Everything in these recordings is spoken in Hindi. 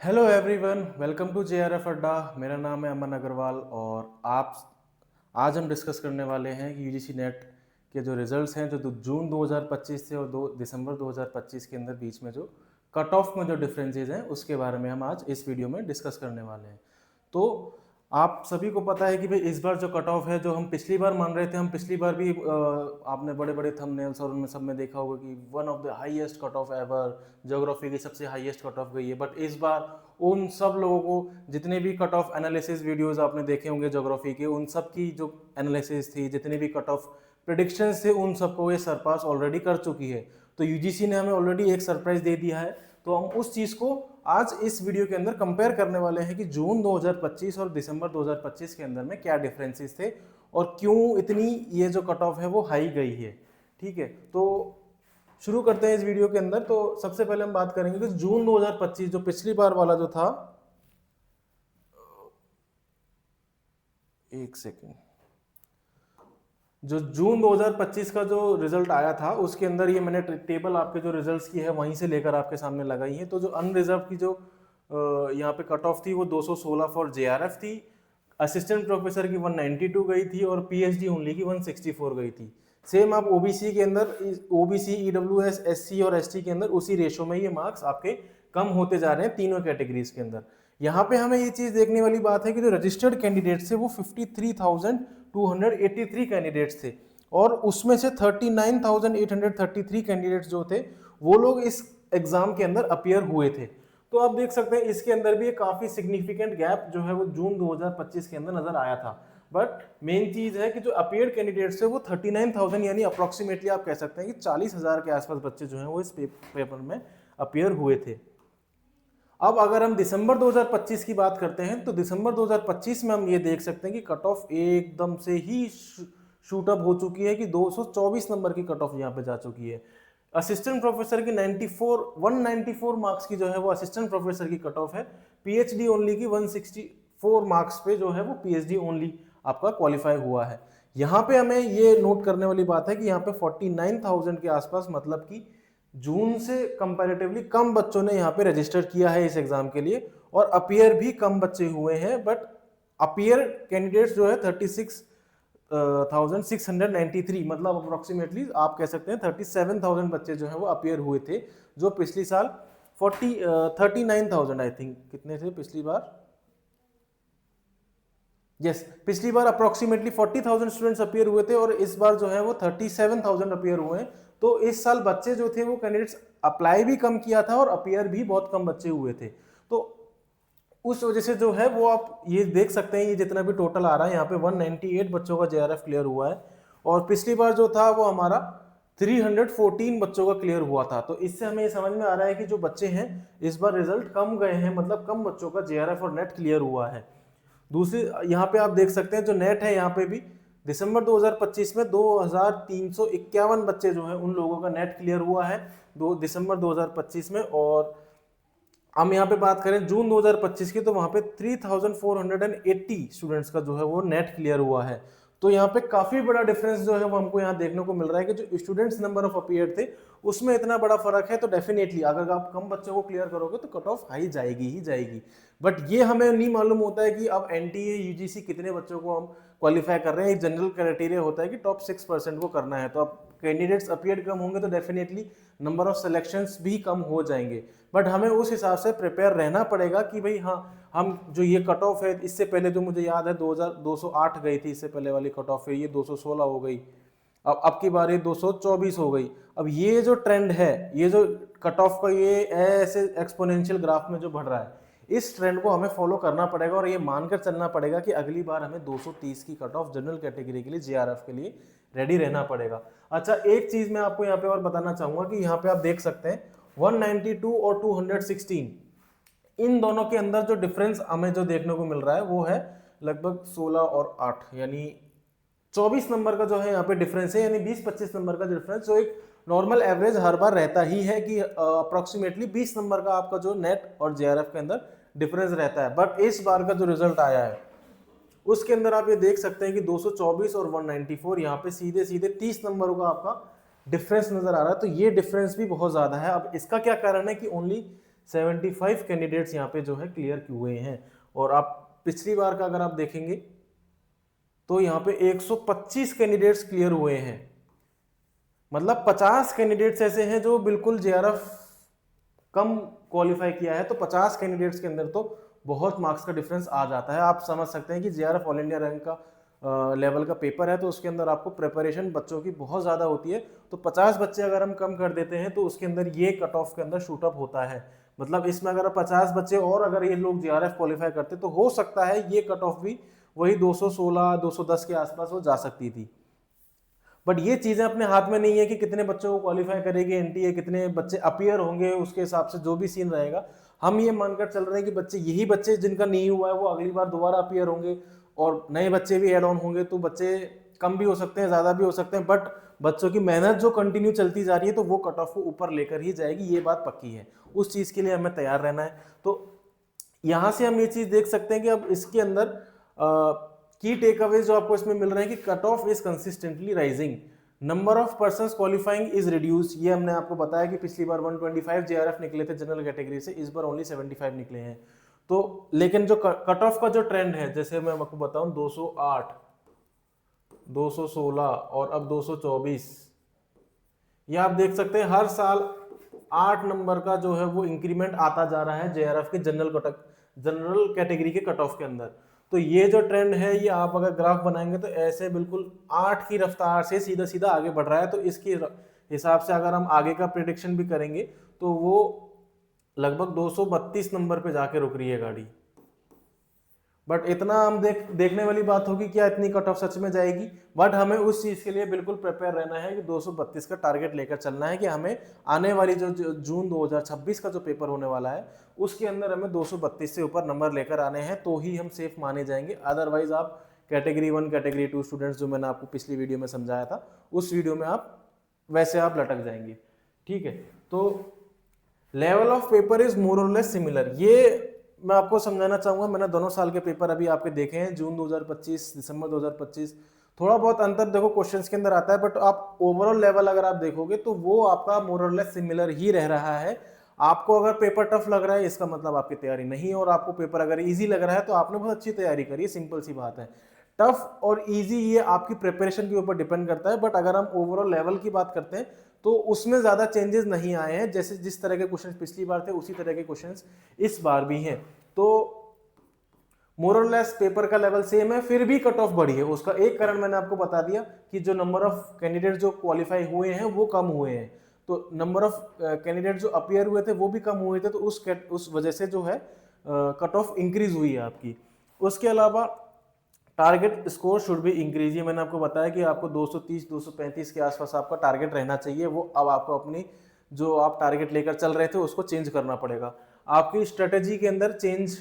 Hello everyone, welcome to JRF Adda. मेरा नाम है अमन अग्रवाल और आप आज हम डिस्कस करने वाले हैं कि यूजीसी नेट के जो रिजल्ट्स हैं जो जून 2025 से और 2 दिसंबर 2025 के अंदर बीच में जो कट ऑफ में जो डिफरेंसेस हैं उसके बारे में हम आज इस वीडियो में डिस्कस करने वाले हैं। तो आप सभी को पता है कि भाई इस बार जो कट ऑफ है जो हम पिछली बार मान रहे थे, हम पिछली बार भी आपने बड़े बड़े थंबनेल्स और उनमें सब में देखा होगा कि one of the highest cut off ever, geography की सबसे हाईएस्ट कट ऑफ गई है। बट इस बार उन सब लोगों को जितने भी कट ऑफ एनालिसिस वीडियोस आपने देखे होंगे ज्योग्राफी के, उन सब की जो एनालिसिस थी, जितने भी कट ऑफ प्रिडिक्शंस थे, उन सबको ये सरपास ऑलरेडी कर चुकी है। तो यूजीसी ने हमें ऑलरेडी एक सरप्राइज दे दिया है। तो हम उस चीज को आज इस वीडियो के अंदर कंपेयर करने वाले हैं कि जून 2025 और दिसंबर 2025 के अंदर में क्या डिफरेंसेस थे और क्यों इतनी ये जो कट ऑफ है वो हाई गई है। ठीक है, तो शुरू करते हैं इस वीडियो के अंदर। तो सबसे पहले हम बात करेंगे कि जून 2025 जो पिछली बार वाला जो था, एक सेकेंड, जो जून 2025 का जो रिजल्ट आया था उसके अंदर ये मैंने टेबल आपके जो रिजल्ट्स की है वहीं से लेकर आपके सामने लगाई है। तो जो अनरिजर्व की जो यहाँ पे कट ऑफ थी वो 216 फॉर जेआरएफ थी, असिस्टेंट प्रोफेसर की 192 गई थी और पीएचडी ओनली की 164 गई थी। सेम आप ओबीसी के अंदर, ओबीसी, ईडब्ल्यूएस, एससी और एसटी के अंदर उसी रेशो में ये मार्क्स आपके कम होते जा रहे हैं तीनों कैटेगरीज के अंदर। यहाँ पे हमें ये चीज देखने वाली बात है कि जो रजिस्टर्ड कैंडिडेट्स थे वो 53,283 कैंडिडेट्स थे और उसमें से 39,833 कैंडिडेट्स जो थे वो लोग इस एग्जाम के अंदर अपीयर हुए थे। तो आप देख सकते हैं इसके अंदर भी एक काफी सिग्निफिकेंट गैप जो है वो जून 2025 के अंदर नजर आया था। बट मेन चीज है कि जो अपीयर्ड कैंडिडेट्स है वो 39,000 यानी अप्रोक्सीमेटली आप कह सकते हैं कि 40,000 के आसपास बच्चे जो हैं वो इस पेपर में अपीयर हुए थे। अब अगर हम दिसंबर 2025 की बात करते हैं तो दिसंबर 2025 में हम ये देख सकते हैं कि कट ऑफ एकदम से ही शूट अप हो चुकी है कि 224 नंबर की कट ऑफ यहाँ पे जा चुकी है। असिस्टेंट प्रोफेसर की 194 मार्क्स की जो है वो असिस्टेंट प्रोफेसर की कट ऑफ है। पीएचडी ओनली की 164 मार्क्स पे जो है वो पीएचडी ओनली आपका क्वालिफाई हुआ है। यहाँ पे हमें ये नोट करने वाली बात है कि यहाँ पे 49,000 के आसपास, मतलब कि जून से कंपैरेटिवली कम बच्चों ने यहाँ पे रजिस्टर किया है इस एग्जाम के लिए और अपीयर भी कम बच्चे हुए हैं। बट अपीयर कैंडिडेट्स जो है 36,693, मतलब अप्रोक्सीमेटली आप कह सकते हैं 37,000 बच्चे जो है वो अपीयर हुए थे, जो पिछली साल 39,000 आई थिंक कितने थे पिछली बार, यस पिछली बार अप्रोक्सीमेटली 40,000 स्टूडेंट्स अपीयर हुए थे और इस बार जो है वो 37,000 अपीयर हुए हैं। तो इस साल बच्चे जो थे वो कैंडिडेट्स अप्लाई भी कम किया था और अपीयर भी बहुत कम बच्चे हुए थे। तो उस वजह से जो है वो आप ये देख सकते हैं, ये जितना भी टोटल आ रहा है यहाँ पे 198 बच्चों का जेआरएफ क्लियर हुआ है और पिछली बार जो था वो हमारा 314 बच्चों का क्लियर हुआ था। तो इससे हमें ये समझ में आ रहा है कि जो बच्चे हैं इस बार रिजल्ट कम गए हैं, मतलब कम बच्चों का जेआरएफ और नेट क्लियर हुआ है। दूसरी यहाँ पे आप देख सकते हैं जो नेट है, यहाँ पे भी दिसंबर 2025 में 2,351 बच्चे जो हैं उन लोगों का नेट क्लियर हुआ है दिसंबर 2025 में। और हम यहाँ पे बात करें जून 2025 की तो वहाँ पे 3,480 स्टूडेंट्स का जो है वो नेट क्लियर हुआ है। तो यहाँ पे काफी बड़ा डिफरेंस जो है वो हमको यहाँ देखने को मिल रहा है कि जो स्टूडेंट्स नंबर ऑफ अपीयर थे उसमें इतना बड़ा फर्क है। तो डेफिनेटली अगर आप कम बच्चों को क्लियर करोगे तो कट ऑफ हाई जाएगी ही जाएगी। बट ये हमें नहीं मालूम होता है कि अब एनटीए यूजीसी कितने बच्चों को हम क्वालिफाई कर रहे हैं। एक जनरल क्राइटेरिया होता है कि टॉप 6% को करना है। तो अब कैंडिडेट्स अपीयर कम होंगे तो डेफिनेटली नंबर ऑफ सिलेक्शंस भी कम हो जाएंगे। बट हमें उस हिसाब से प्रिपेयर रहना पड़ेगा कि भाई हाँ, हम जो ये कट ऑफ है, इससे पहले जो मुझे याद है 2,208 गई थी इससे पहले वाली कट ऑफ है, ये 216 हो गई, अब की बारी 224 हो गई। अब ये जो ट्रेंड है, ये जो कट ऑफ का ये ऐसे एक्सपोनेंशियल ग्राफ में जो बढ़ रहा है, इस ट्रेंड को हमें फॉलो करना पड़ेगा और ये मानकर चलना पड़ेगा कि अगली बार हमें 230 की कट ऑफ जनरल कैटेगरी के लिए, जेआरएफ के लिए रेडी रहना पड़ेगा। अच्छा, एक चीज मैं आपको यहाँ पे और बताना चाहूंगा कि यहाँ पे आप देख सकते हैं 192 और 216, इन दोनों के अंदर जो डिफरेंस हमें जो देखने को मिल रहा है वो है लगभग 16 और 8, यानी 24 नंबर का जो है यहाँ पे डिफरेंस है, यानी 20-25 नंबर का डिफरेंस, जो एक नॉर्मल एवरेज हर बार रहता ही है कि अप्रोक्सीमेटली 20 नंबर का आपका जो नेट और जेआरएफ के अंदर डिफरेंस रहता है। बट इस बार का जो रिजल्ट आया है उसके अंदर आप ये देख सकते हैं कि 224 और 194, यहाँ पे सीधे सीधे 30 नंबरों का आपका डिफरेंस नजर आ रहा है। तो ये डिफरेंस भी बहुत ज्यादा है। अब इसका क्या कारण है कि ओनली 75 कैंडिडेट्स यहाँ पे जो है क्लियर हुए हैं। और आप पिछली बार का अगर आप देखेंगे तो यहाँ पे 125 कैंडिडेट्स क्लियर हुए हैं। मतलब 50 कैंडिडेट्स ऐसे हैं जो बिल्कुल जेआरएफ कम क्वालिफाई किया है, तो 50 कैंडिडेट्स के अंदर तो बहुत मार्क्स का डिफरेंस आ जाता है। आप समझ सकते हैं कि जेआरएफ ऑल इंडिया रैंक का लेवल का पेपर है, तो उसके अंदर आपको प्रिपरेशन बच्चों की बहुत ज़्यादा होती है। तो 50 बच्चे अगर हम कम कर देते हैं तो उसके अंदर ये कट ऑफ के अंदर शूट अप होता है। मतलब इसमें अगर 50 बच्चे और अगर ये लोग जेआरएफ क्वालिफाई करते तो हो सकता है ये कट ऑफ भी वही 216 210 के आसपास वो जा सकती थी। बट ये चीजें अपने हाथ में नहीं है कि कितने बच्चों को क्वालिफाई करेगी एनटीए, कितने बच्चे अपीयर होंगे, उसके हिसाब से जो भी सीन रहेगा। हम ये मानकर चल रहे हैं कि बच्चे, यही बच्चे जिनका नहीं हुआ है वो अगली बार दोबारा अपीयर होंगे और नए बच्चे भी एड ऑन होंगे। तो बच्चे कम भी हो सकते हैं, ज्यादा भी हो सकते हैं, बट बच्चों की मेहनत जो कंटिन्यू चलती जा रही है तो वो कट ऑफ को ऊपर लेकर ही जाएगी, ये बात पक्की है। उस चीज के लिए हमें तैयार रहना है। तो यहां से हम ये चीज देख सकते हैं कि अब इसके अंदर की टेक अवेज जो आपको इसमें मिल रहे हैं कि cut off is consistently rising, number of persons qualifying is reduce. ये हमने आपको बताया कि पिछली बार 125 जेआरएफ निकले थे जनरल कैटेगरी से, इस बार ओनली 75 निकले हैं। तो लेकिन जो कट ऑफ का जो ट्रेंड है, जैसे मैं आपको बताऊं 208, 216 और अब 224, ये आप देख सकते हैं हर साल 8 नंबर का जो है वो इंक्रीमेंट आता जा रहा है जेआरएफ के जनरल कैटेगरी के कट ऑफ के अंदर। तो ये जो ट्रेंड है, ये आप अगर ग्राफ बनाएंगे तो ऐसे बिल्कुल 8 की रफ्तार से सीधा सीधा आगे बढ़ रहा है। तो इसके हिसाब से अगर हम आगे का प्रेडिक्शन भी करेंगे तो वो लगभग 232 नंबर पे जाके रुक रही है गाड़ी। बट इतना हम देखने वाली बात होगी क्या इतनी कट ऑफ सच में जाएगी। बट हमें उस चीज के लिए बिल्कुल प्रिपेयर रहना है कि 232 का टारगेट लेकर चलना है कि हमें आने वाली जो जून 2026 का जो पेपर होने वाला है उसके अंदर हमें 232 से ऊपर नंबर लेकर आने हैं, तो ही हम सेफ माने जाएंगे। अदरवाइज आप कैटेगरी 1 कैटेगरी 2 स्टूडेंट्स जो मैंने आपको पिछली वीडियो में समझाया था उस वीडियो में आप वैसे आप लटक जाएंगे। ठीक है, तो level of paper is more और लेस सिमिलर, ये मैं आपको समझाना चाहूंगा। मैंने दोनों साल के पेपर अभी आपके देखे हैं, जून 2025 दिसंबर 2025, थोड़ा बहुत अंतर देखो क्वेश्चंस के अंदर आता है, बट आप ओवरऑल लेवल अगर आप देखोगे तो वो आपका मोर और लेस सिमिलर ही रह रहा है। आपको अगर पेपर टफ लग रहा है इसका मतलब आपकी तैयारी नहीं है, और आपको पेपर अगर इजी लग रहा है तो आपने बहुत अच्छी तैयारी करी है, सिंपल सी बात है। टफ और इजी ये आपकी प्रिपरेशन के ऊपर डिपेंड करता है। बट अगर हम ओवरऑल लेवल की बात करते हैं तो उसमें ज्यादा चेंजेस नहीं आए हैं, जैसे जिस तरह के क्वेश्चन पिछली बार थे उसी तरह के क्वेश्चंस इस बार भी हैं। तो मोर और लेस पेपर का लेवल सेम है, फिर भी कट ऑफ बढ़ी है। उसका एक कारण मैंने आपको बता दिया कि जो नंबर ऑफ कैंडिडेट जो क्वालिफाई हुए हैं वो कम हुए हैं, तो नंबर ऑफ कैंडिडेट जो अपीयर हुए थे वो भी कम हुए थे, तो उस वजह से जो है कट ऑफ इंक्रीज हुई है आपकी। उसके अलावा टारगेट स्कोर शुड भी इंक्रीज, ये मैंने आपको बताया कि आपको 230 235 के आसपास आपका टारगेट रहना चाहिए। वो अब आपको अपनी जो आप टारगेट लेकर चल रहे थे उसको चेंज करना पड़ेगा, आपकी स्ट्रेटेजी के अंदर चेंज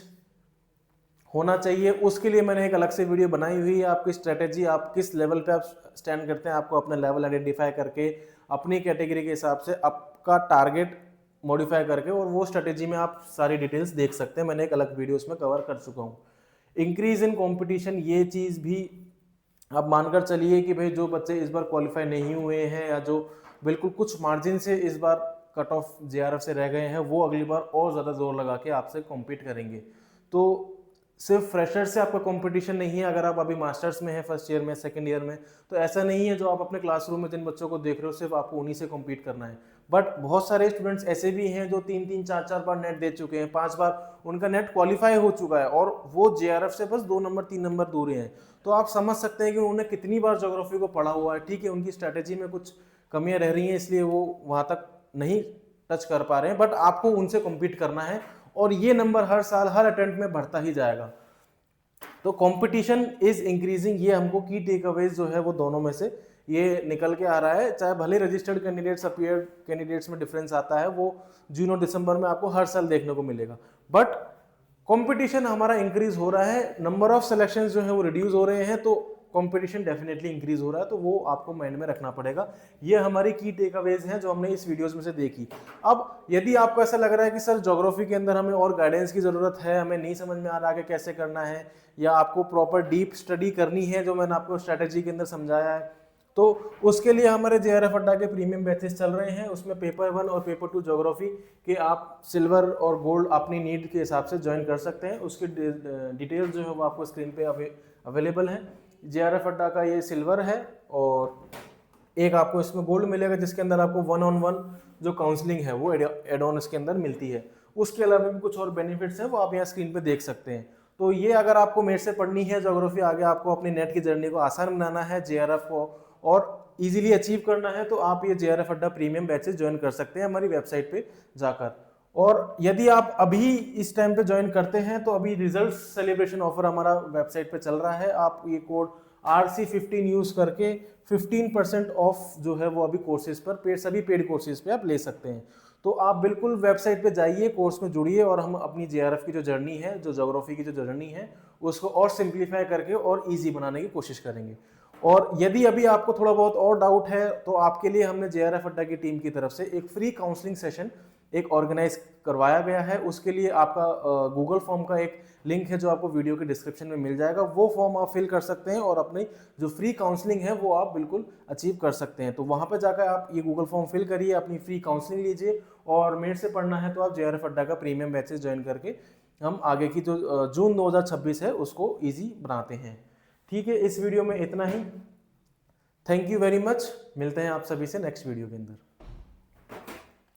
होना चाहिए। उसके लिए मैंने एक अलग से वीडियो बनाई हुई है, आपकी स्ट्रेटेजी, आप किस लेवल पे आप स्टैंड करते हैं, आपको अपना लेवल आइडेंटिफाई करके अपनी कैटेगरी के हिसाब से आपका टारगेट मॉडिफाई करके, और वो स्ट्रेटेजी में आप सारी डिटेल्स देख सकते हैं। मैंने एक अलग वीडियो उसमें कवर कर चुका हूँ। इंक्रीज इन कंपटीशन, ये चीज़ भी आप मानकर चलिए कि भाई जो बच्चे इस बार क्वालिफाई नहीं हुए हैं या जो बिल्कुल कुछ मार्जिन से इस बार कट ऑफ जेआरएफ से रह गए हैं, वो अगली बार और ज़्यादा जोर लगा के आपसे कॉम्पीट करेंगे। तो सिर्फ फ्रेशर से आपका कंपटीशन नहीं है। अगर आप अभी मास्टर्स में है, फर्स्ट ईयर में, सेकंड ईयर में, तो ऐसा नहीं है जो आप अपने क्लासरूम में जिन बच्चों को देख रहे हो सिर्फ आपको उन्हीं से कम्पीट करना है। बट बहुत सारे स्टूडेंट्स ऐसे भी हैं जो 3-3 4-4 बार नेट दे चुके हैं, 5 बार उनका नेट क्वालिफाई हो चुका है और वो जेआरएफ से बस 2 नंबर 3 नंबर दूर हैं। तो आप समझ सकते हैं कि उन्होंने कितनी बार ज्योग्राफी को पढ़ा हुआ है। ठीक है, उनकी स्ट्रैटेजी में कुछ कमियां रह रही हैं, इसलिए वो वहां तक नहीं टच कर पा रहे हैं, बट आपको उनसे कम्पीट करना है और ये नंबर हर साल हर अटेम्प्ट में बढ़ता ही जाएगा। तो कंपटीशन इज इंक्रीजिंग, ये हमको की टेक अवेज जो है वो दोनों में से ये निकल के आ रहा है। चाहे भले रजिस्टर्ड कैंडिडेट्स अपीयर कैंडिडेट्स में डिफरेंस आता है, वो जून और दिसंबर में आपको हर साल देखने को मिलेगा, बट कंपटीशन हमारा इंक्रीज हो रहा है, नंबर ऑफ सिलेक्शंस जो है वो रिड्यूस हो रहे हैं, तो कंपटीशन डेफिनेटली इंक्रीज हो रहा है। तो वो आपको माइंड में रखना पड़ेगा। ये हमारी की टेक अवेज हैं जो हमने इस वीडियोस में से देखी। अब यदि आपको ऐसा लग रहा है कि सर ज्योग्राफी के अंदर हमें और गाइडेंस की जरूरत है, हमें नहीं समझ में आ रहा है कि कैसे करना है, या आपको प्रॉपर डीप स्टडी करनी है जो मैंने आपको स्ट्रैटेजी के अंदर समझाया है, तो उसके लिए हमारे JRF अड्डा के प्रीमियम बैचेस चल रहे हैं, उसमें पेपर 1 और पेपर 2 ज्योग्राफी के आप सिल्वर और गोल्ड अपनी नीड के हिसाब से ज्वाइन कर सकते हैं। उसकी डिटेल्स जो है वो आपको स्क्रीन पे अवेलेबल है। JRF अड्डा का ये सिल्वर है और एक आपको इसमें गोल्ड मिलेगा, जिसके अंदर आपको 1-on-1 जो काउंसलिंग है वो एड ऑन इसके अंदर मिलती है। उसके अलावा भी कुछ और बेनिफिट्स हैं वो आप यहाँ स्क्रीन पे देख सकते हैं। तो ये अगर आपको मेट से पढ़नी है ज्योग्राफी, आगे आपको अपनी नेट की जर्नी को आसान बनाना है, JRF को और इजीली अचीव करना है, तो आप ये JRF अड्डा प्रीमियम बैचेस ज्वाइन कर सकते हैं हमारी वेबसाइट पे जाकर। और यदि आप अभी इस टाइम पे ज्वाइन करते हैं तो अभी रिजल्ट सेलिब्रेशन ऑफर हमारा वेबसाइट पे चल रहा है। आप ये कोड RC15 यूज करके 15% ऑफ जो है वो अभी कोर्सेज पर सभी पेड कोर्सेज पे आप ले सकते हैं। तो आप बिल्कुल वेबसाइट पे जाइए, कोर्स में जुड़िए और हम अपनी JRF की जो जर्नी है, जो ज्योग्राफी की जो जर्नी है, उसको और सिंप्लीफाई करके और इजी बनाने की कोशिश करेंगे। और यदि अभी आपको थोड़ा बहुत और डाउट है तो आपके लिए हमने JRF अड्डा की टीम की तरफ से एक फ्री काउंसलिंग सेशन एक ऑर्गेनाइज करवाया गया है। उसके लिए आपका गूगल फॉर्म का एक लिंक है जो आपको वीडियो के डिस्क्रिप्शन में मिल जाएगा, वो फॉर्म आप फिल कर सकते हैं और अपनी जो फ्री काउंसलिंग है वो आप बिल्कुल अचीव कर सकते हैं। तो वहाँ पर जाकर आप ये गूगल फॉर्म फिल करिए, अपनी फ्री काउंसलिंग लीजिए और मेट से पढ़ना है तो आप JRF अड्डा का प्रीमियम बैचेस ज्वाइन करके हम आगे की जो जून 2026 है उसको ईजी बनाते हैं। ठीक है, इस वीडियो में इतना ही। थैंक यू वेरी मच, मिलते हैं आप सभी से नेक्स्ट वीडियो के अंदर।